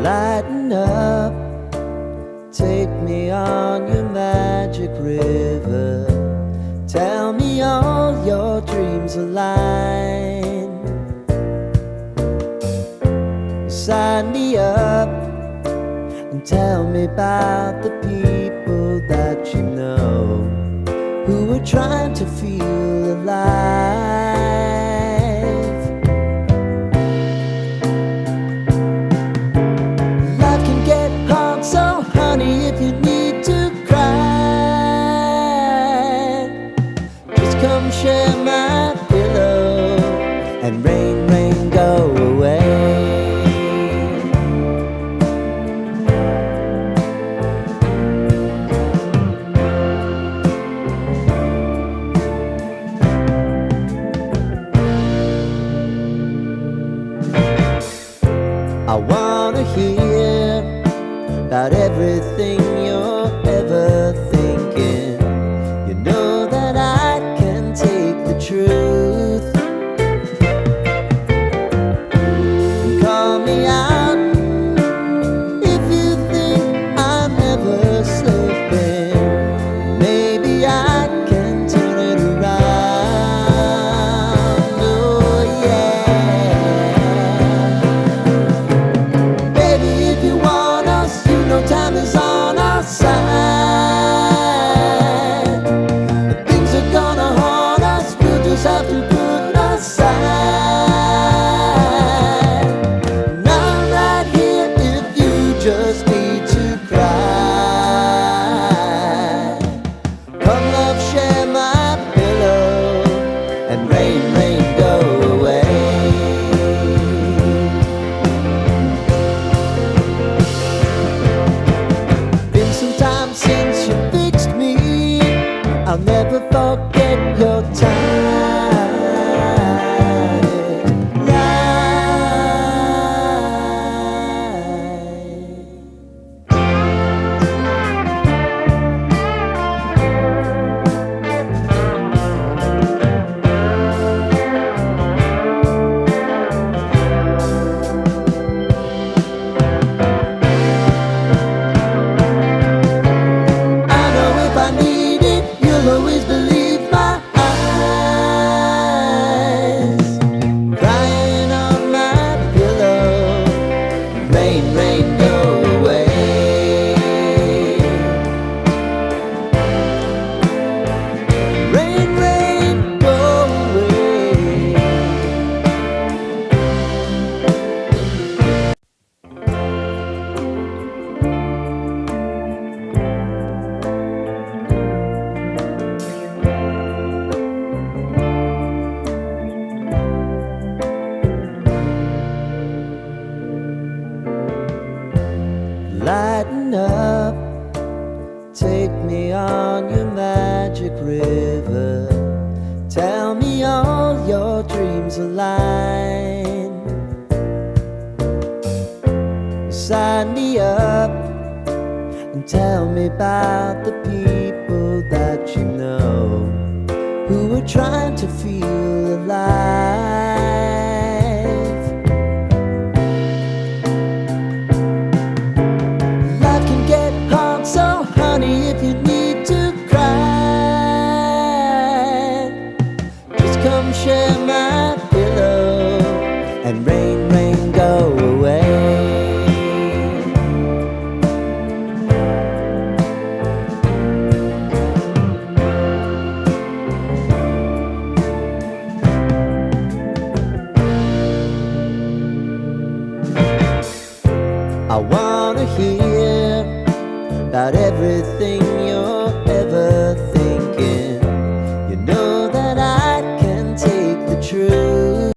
Lighten up, take me on your magic river. Tell me all your dreams align. Sign me up and tell me about the people that you know who are trying to feel alive. Life can get hard, so honey, if you need to cry, just come share my pillow and rain, rain, go away. I wanna hear about everything you're ever thinking. You know that I can take the truth. Call me out if you think I'm ever slipping. Maybe I can turn it around. Oh yeah. Baby, if you want us, you know time is on our side. If things are gonna haunt us, we'll just have to put aside. And I'm right here if you just need to cry. Come love, share my pillow and rain, rain, go away. Been some time since you fixed me. I'll never forget your time. I know if I need it, you'll always believe my eyes. Crying on my pillow, rain, rain, go away. Rain, rain, go away. Lighten up, take me on your magic river. Tell me all your dreams align. Sign me up and tell me about the people that you know who are trying to feel alive. Life can get hard, so honey, if you need to cry, just come share my pillow and rain, rain, go away. I wanna hear about everything